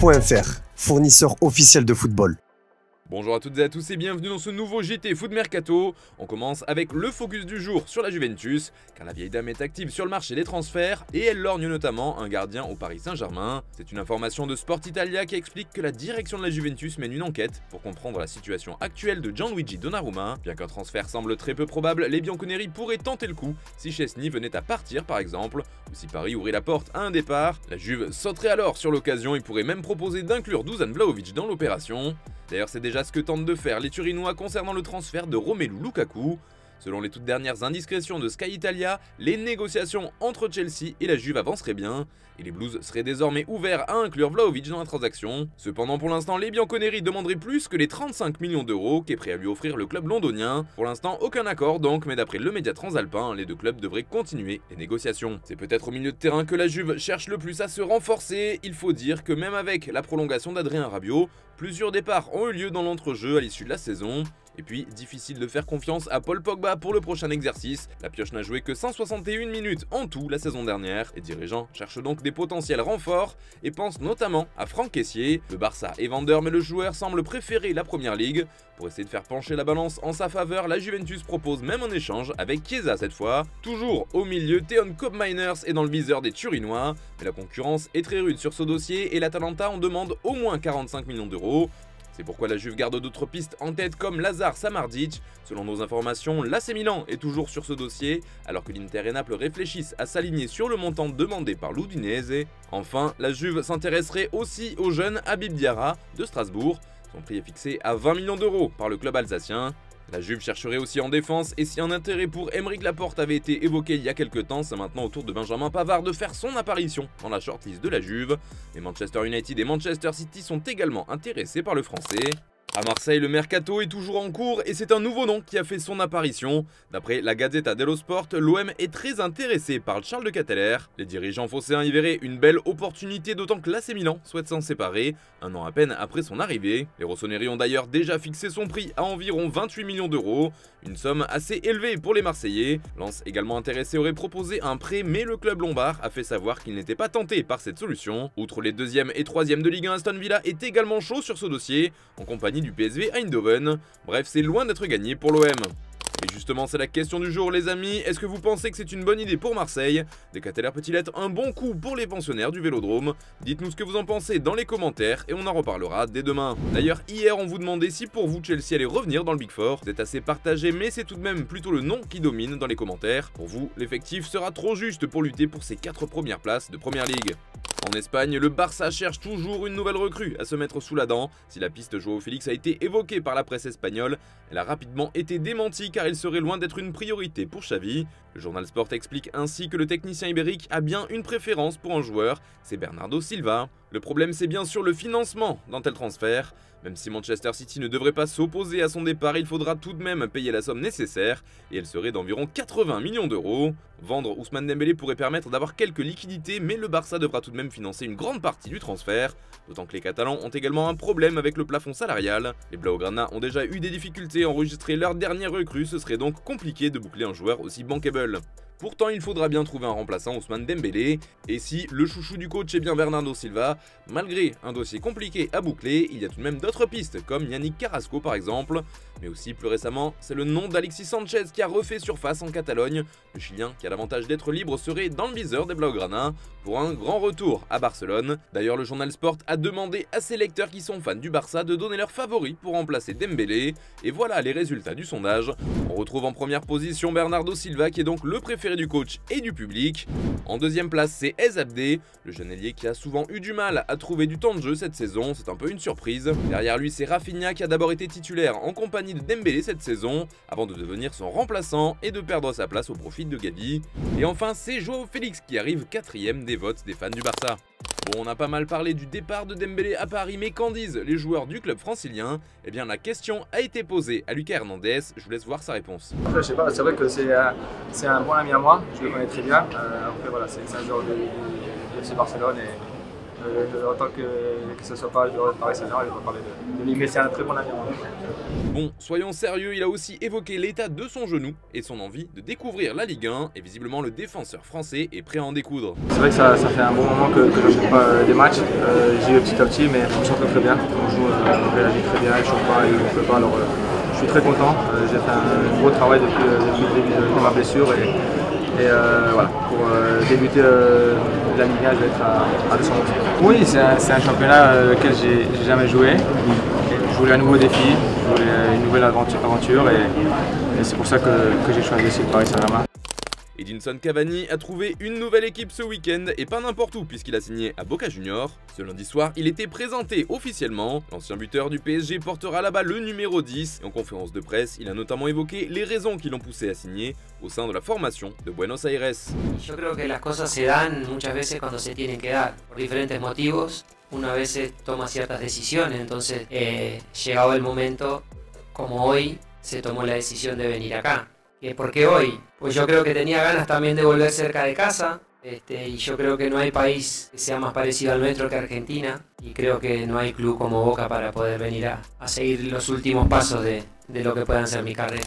Mercato.fr, fournisseur officiel de football. Bonjour à toutes et à tous et bienvenue dans ce nouveau JT Foot Mercato. On commence avec le focus du jour sur la Juventus, car la vieille dame est active sur le marché des transferts et elle lorgne notamment un gardien au Paris Saint-Germain. C'est une information de Sport Italia qui explique que la direction de la Juventus mène une enquête pour comprendre la situation actuelle de Gianluigi Donnarumma. Bien qu'un transfert semble très peu probable, les Bianconeri pourraient tenter le coup si Szczęsny venait à partir par exemple, ou si Paris ouvrait la porte à un départ. La Juve sauterait alors sur l'occasion et pourrait même proposer d'inclure Dusan Vlahovic dans l'opération. D'ailleurs, c'est déjà ce que tentent de faire les Turinois concernant le transfert de Romelu Lukaku. Selon les toutes dernières indiscrétions de Sky Italia, les négociations entre Chelsea et la Juve avanceraient bien, et les Blues seraient désormais ouverts à inclure Vlahovic dans la transaction. Cependant, pour l'instant, les Bianconeri demanderaient plus que les 35 millions d'euros qu'est prêt à lui offrir le club londonien. Pour l'instant, aucun accord donc, mais d'après le média transalpin, les deux clubs devraient continuer les négociations. C'est peut-être au milieu de terrain que la Juve cherche le plus à se renforcer. Il faut dire que même avec la prolongation d'Adrien Rabiot, plusieurs départs ont eu lieu dans l'entrejeu à l'issue de la saison. Et puis, difficile de faire confiance à Paul Pogba pour le prochain exercice. La pioche n'a joué que 161 minutes en tout la saison dernière. Les dirigeants cherchent donc des potentiels renforts et pensent notamment à Franck Kessié. Le Barça est vendeur mais le joueur semble préférer la première ligue. Pour essayer de faire pencher la balance en sa faveur, la Juventus propose même un échange avec Chiesa cette fois. Toujours au milieu, Théon Koopmeiners est dans le viseur des Turinois. Mais la concurrence est très rude sur ce dossier et l'Atalanta en demande au moins 45 millions d'euros. C'est pourquoi la Juve garde d'autres pistes en tête comme Lazar Samardzic. Selon nos informations, l'AC Milan est toujours sur ce dossier, alors que l'Inter et Naples réfléchissent à s'aligner sur le montant demandé par l'Udinese. Enfin, la Juve s'intéresserait aussi au jeune Habib Diarra de Strasbourg. Son prix est fixé à 20 millions d'euros par le club alsacien. La Juve chercherait aussi en défense, et si un intérêt pour Aymeric Laporte avait été évoqué il y a quelques temps, c'est maintenant au tour de Benjamin Pavard de faire son apparition dans la shortlist de la Juve. Les Manchester United et Manchester City sont également intéressés par le français. À Marseille, le mercato est toujours en cours et c'est un nouveau nom qui a fait son apparition. D'après la Gazzetta dello Sport, l'OM est très intéressé par Charles de Ketteler. Les dirigeants phocéens y verraient une belle opportunité, d'autant que l'AC Milan souhaite s'en séparer, un an à peine après son arrivée. Les Rossoneri ont d'ailleurs déjà fixé son prix à environ 28 millions d'euros, une somme assez élevée pour les Marseillais. Lens, également intéressé, aurait proposé un prêt, mais le club lombard a fait savoir qu'il n'était pas tenté par cette solution. Outre les 2e et 3e de Ligue 1, Aston Villa est également chaud sur ce dossier, en compagnie du PSV Eindhoven. Bref, c'est loin d'être gagné pour l'OM. Et justement, c'est la question du jour les amis, est-ce que vous pensez que c'est une bonne idée pour Marseille? De Ketteler peut-il être un bon coup pour les pensionnaires du Vélodrome? Dites-nous ce que vous en pensez dans les commentaires et on en reparlera dès demain. D'ailleurs, hier on vous demandait si pour vous Chelsea allait revenir dans le Big Four. Vous êtes assez partagé, mais c'est tout de même plutôt le nom qui domine dans les commentaires. Pour vous, l'effectif sera trop juste pour lutter pour ces 4 premières places de Première Ligue. En Espagne, le Barça cherche toujours une nouvelle recrue à se mettre sous la dent. Si la piste Joao Félix a été évoquée par la presse espagnole, elle a rapidement été démentie car il serait loin d'être une priorité pour Xavi. Le journal Sport explique ainsi que le technicien ibérique a bien une préférence pour un joueur, c'est Bernardo Silva. Le problème c'est bien sûr le financement d'un tel transfert. Même si Manchester City ne devrait pas s'opposer à son départ, il faudra tout de même payer la somme nécessaire, et elle serait d'environ 80 millions d'euros. Vendre Ousmane Dembélé pourrait permettre d'avoir quelques liquidités, mais le Barça devra tout de même financer une grande partie du transfert, d'autant que les Catalans ont également un problème avec le plafond salarial. Les Blaugrana ont déjà eu des difficultés à enregistrer leur dernière recrue, ce serait donc compliqué de boucler un joueur aussi bankable. Pourtant, il faudra bien trouver un remplaçant Ousmane Dembélé, et si le chouchou du coach est bien Bernardo Silva, malgré un dossier compliqué à boucler, il y a tout de même d'autres pistes, comme Yannick Carrasco par exemple, mais aussi plus récemment, c'est le nom d'Alexis Sanchez qui a refait surface en Catalogne. Le Chilien, qui a l'avantage d'être libre, serait dans le viseur des Blaugrana pour un grand retour à Barcelone. D'ailleurs, le journal Sport a demandé à ses lecteurs qui sont fans du Barça de donner leur favori pour remplacer Dembélé, et voilà les résultats du sondage. On retrouve en première position Bernardo Silva qui est donc le préféré du coach et du public. En deuxième place, c'est Ezabde, le jeune ailier qui a souvent eu du mal à trouver du temps de jeu cette saison, c'est un peu une surprise. Derrière lui, c'est Rafinha qui a d'abord été titulaire en compagnie de Dembélé cette saison, avant de devenir son remplaçant et de perdre sa place au profit de Gavi. Et enfin, c'est Joao Félix qui arrive 4e des votes des fans du Barça. Bon, on a pas mal parlé du départ de Dembélé à Paris, mais qu'en disent les joueurs du club francilien? Eh bien, la question a été posée à Lucas Hernandez, je vous laisse voir sa réponse. Après, je sais pas, c'est vrai que c'est un bon ami à moi, je le connais très bien. Après, voilà, c'est un joueur de FC Barcelone et En tant que ce soit pas le joueur de Paris Saint-Germain, je vais parler de lui, mais c'est un très bon ami. Bon, soyons sérieux, il a aussi évoqué l'état de son genou et son envie de découvrir la Ligue 1, et visiblement le défenseur français est prêt à en découdre. C'est vrai que ça fait un bon moment que je n'enchaîne pas des matchs, j'y vais petit à petit, mais je me sens très bien. On joue la vie très bien, je ne chauffe pas, il ne peut pas, alors je suis très content. J'ai fait un gros travail depuis le début de ma blessure et voilà, pour débuter la Ligue 1, je vais être à 200%. Oui, c'est un championnat auquel j'ai jamais joué. Je voulais un nouveau défi, je voulais une nouvelle aventure et c'est pour ça que j'ai choisi aussi le Paris Saint-Germain. Edinson Cavani a trouvé une nouvelle équipe ce week-end et pas n'importe où puisqu'il a signé à Boca Juniors. Ce lundi soir, il était présenté officiellement. L'ancien buteur du PSG portera là-bas le numéro 10 et en conférence de presse, il a notamment évoqué les raisons qui l'ont poussé à signer au sein de la formation de Buenos Aires. Yo creo que las cosas se dan muchas veces cuando se tienen que dar, por diferentes motivos. Una a veces toma ciertas decisiones, entonces llegado el momento, como hoy, se tomó la decisión de venir acá. ¿Por qué hoy? Pues yo creo que tenía ganas también de volver cerca de casa, y yo creo que no hay país que sea más parecido al nuestro que Argentina, y creo que no hay club como Boca para poder venir a seguir los últimos pasos de lo que puedan ser mi carrera.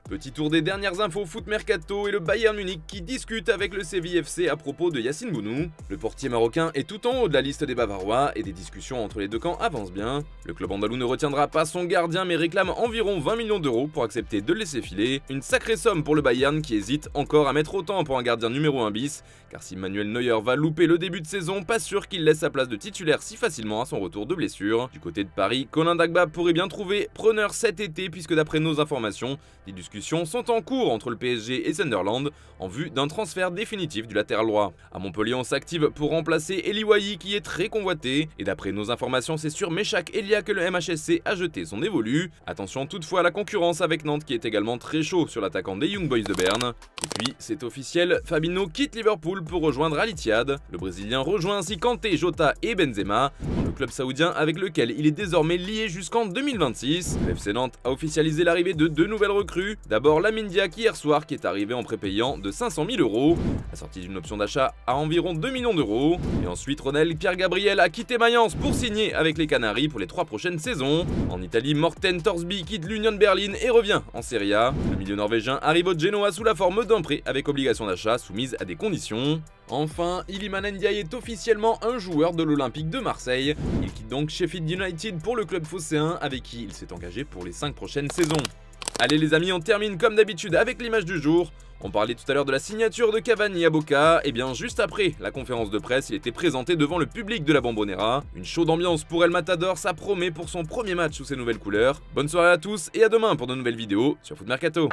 Petit tour des dernières infos foot mercato et le Bayern Munich qui discute avec le Séville FC à propos de Yacine Bounou. Le portier marocain est tout en haut de la liste des Bavarois et des discussions entre les deux camps avancent bien. Le club andalou ne retiendra pas son gardien mais réclame environ 20 millions d'euros pour accepter de le laisser filer. Une sacrée somme pour le Bayern qui hésite encore à mettre autant pour un gardien numéro 1 bis, car si Manuel Neuer va louper le début de saison, pas sûr qu'il laisse sa place de titulaire si facilement à son retour de blessure. Du côté de Paris, Colin Dagba pourrait bien trouver preneur cet été puisque d'après nos informations, des discussions sont en cours entre le PSG et Sunderland en vue d'un transfert définitif du latéral droit. À Montpellier, on s'active pour remplacer Eli Wahi qui est très convoité et d'après nos informations, c'est sur Meshak Elia que le MHSC a jeté son évolu. Attention toutefois à la concurrence avec Nantes qui est également très chaud sur l'attaquant des Young Boys de Berne. Et puis, c'est officiel, Fabinho quitte Liverpool pour rejoindre Al Ittihad. Le Brésilien rejoint ainsi Kanté, Jota et Benzema dans le club saoudien avec lequel il est désormais lié jusqu'en 2026. Le FC Nantes a officialisé l'arrivée de deux nouvelles recrues. D'abord Lamine Diack hier soir qui est arrivé en prépayant de 500 000 €, assorti d'une option d'achat à environ 2 millions d'euros. Et ensuite Ronald Pierre-Gabriel a quitté Mayence pour signer avec les Canaries pour les 3 prochaines saisons. En Italie, Morten Torsby quitte l'Union Berlin et revient en Serie A. Le milieu norvégien arrive au Genoa sous la forme d'un prêt avec obligation d'achat soumise à des conditions. Enfin, Iliman Ndiaye est officiellement un joueur de l'Olympique de Marseille. Il quitte donc Sheffield United pour le club phocéen avec qui il s'est engagé pour les 5 prochaines saisons. Allez les amis, on termine comme d'habitude avec l'image du jour. On parlait tout à l'heure de la signature de Cavani à Boca, et bien juste après la conférence de presse, il était présenté devant le public de la Bombonera. Une chaude ambiance pour El Matador, ça promet pour son premier match sous ses nouvelles couleurs. Bonne soirée à tous et à demain pour de nouvelles vidéos sur Foot Mercato.